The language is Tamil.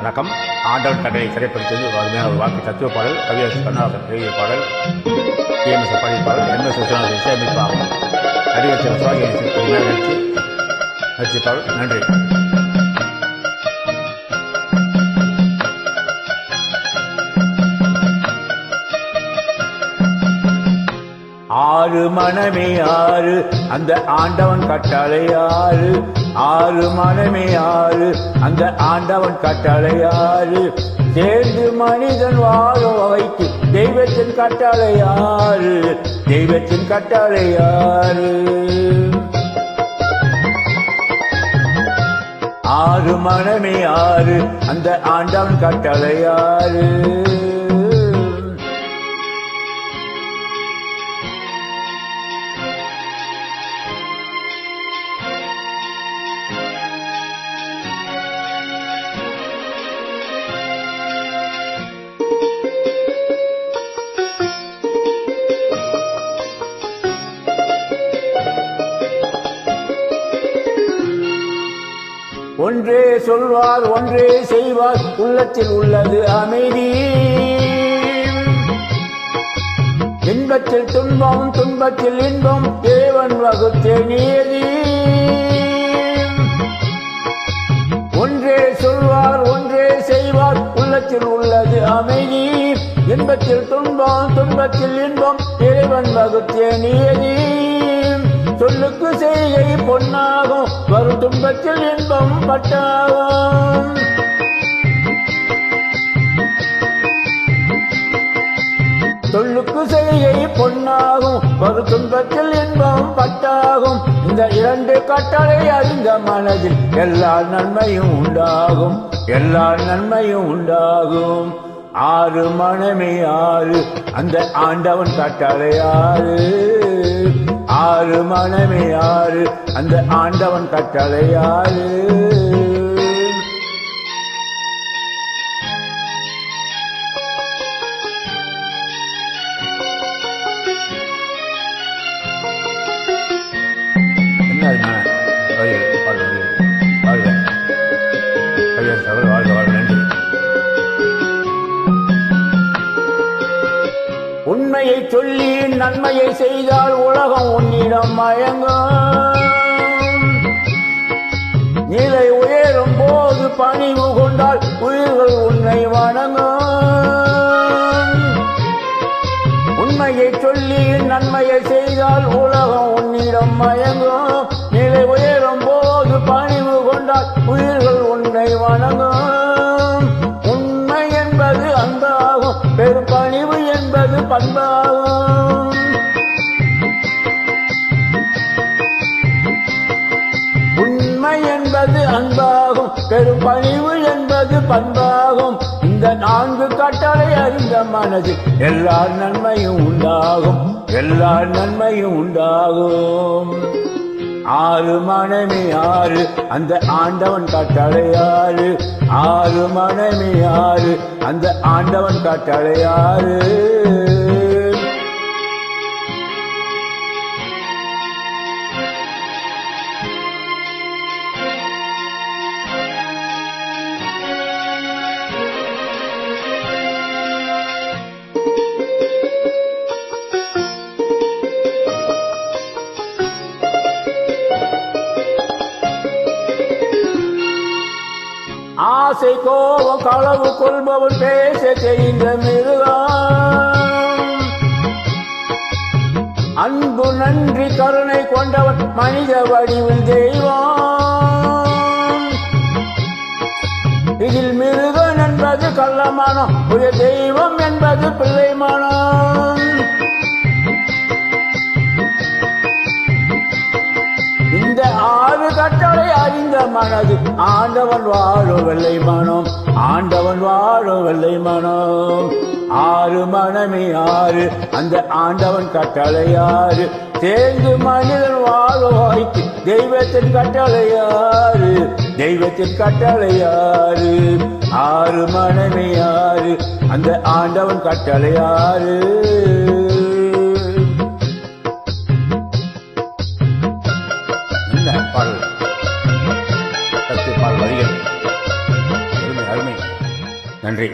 வணக்கம். ஆண்டவன் கட்டளை சிறைப்படுத்தியது ஒரு அருமையான ஒரு வாழ்க்கை தத்துவ பாடல். கவியரசு கண்ணதாசன் எழுதிய பாடல். டிஎம்எஸ் பாடிய பாடல். எம்எஸ் விஸ்வநாதன் இசையமைப்பாகும். நடிகர் சிவாஜி நடித்த பாடல். நன்றி. ஆறு மனமே ஆறு அந்த ஆண்டவன் கட்டளை ஆறு. ஆறு மனமே ஆறு அந்த ஆண்டவன் கட்டளை ஆறு. சேர்ந்து மனிதன் வாழும் வகைக்கு தெய்வத்தின் கட்டளை ஆறு. தெய்வத்தின் கட்டளை ஆறு. ஆறு மனமே ஆறு அந்த ஆண்டவன் கட்டளை ஆறு. ஒன்றே சொல்வார் ஒன்றே செய்வார் உள்ளத்தில் உள்ளது அமைதி. இன்பத்தில் துன்பம் துன்பத்தில் இன்பம் தேவன் வகுத்தே நீதி. ஒன்றே சொல்வார் ஒன்றே செய்வார் உள்ளத்தில் உள்ளது அமைதி. இன்பத்தில் துன்பம் துன்பத்தில் இன்பம் தேவன் வகுத்தே நீதி. சொல்லுக்கு செய்கை பொன்னாகும் வரும் துன்பத்தில் இன்பம் பட்டாகும். சொல்லுக்கு செய்கை பொன்னாகும் வரும் துன்பத்தில் இன்பம் பட்டாகும். இந்த இரண்டு கட்டளை அறிந்த மனதில் எல்லா நன்மையும் உண்டாகும். எல்லா நன்மையும் உண்டாகும். ஆறு மனமே ஆறு அந்த ஆண்டவன் கட்டளை ஆறு. ஆறு மனமே ஆறு அந்த ஆண்டவன் கட்டளை ஆறு. உண்மையை சொல்லி நன்மையை செய்தால் உலகம் உன்னிடம் மயங்கும். நிலை உயரும் போது பணிவு கொண்டால் உயிர்கள் உன்னை வணங்கும். உண்மையை சொல்லி நன்மையை செய்தால் உலகம் உன்னிடம் மயங்கும். நிலை உயரும் போது பணிவு கொண்டால் உயிர்கள் உன்னை வணங்கும். உண்மை என்பது அன்பாகும் பெரும் பணிவு என்பது பண்பாகும். உண்மை என்பது அன்பாகும் பெரும் பணிவு என்பது பண்பாகும். இந்த நான்கு கட்டளை அறிந்த மனதில் எல்லா நன்மையும் உண்டாகும். எல்லா நன்மையும் உண்டாகும். ஆறு மனமே ஆறு அந்த ஆண்டவன் கட்டளை ஆறு. ஆறு மனமே ஆறு அந்த ஆண்டவன் கட்டளை ஆறு. ஆசை கோபம் களவு கொள்பவன் பேச தெரிந்த மிருகம். அன்பு நன்றி கருணை கொண்டவன் மனித வடிவில் தெய்வம். இதில் மிருகன் என்பது கள்ளமானம் ஒரு தெய்வம் என்பது பிள்ளை மனம். இந்த ஆறு கட்டளை அறிந்த மனது ஆண்டவன் வாழும் வெள்ளை மனம். ஆண்டவன் வாழும் வெள்ளை மனம். ஆறு மனமே ஆறு அந்த ஆண்டவன் கட்டளை ஆறு. சேர்ந்து மனிதன் வாழும் வகைக்கு தெய்வத்தின் கட்டளை ஆறு. தெய்வத்தின் கட்டளை ஆறு. ஆறு மனமே ஆறு அந்த ஆண்டவன் கட்டளை ஆறு. பாடல் பாடல் வரிகள் அருமை அருமை. நன்றி.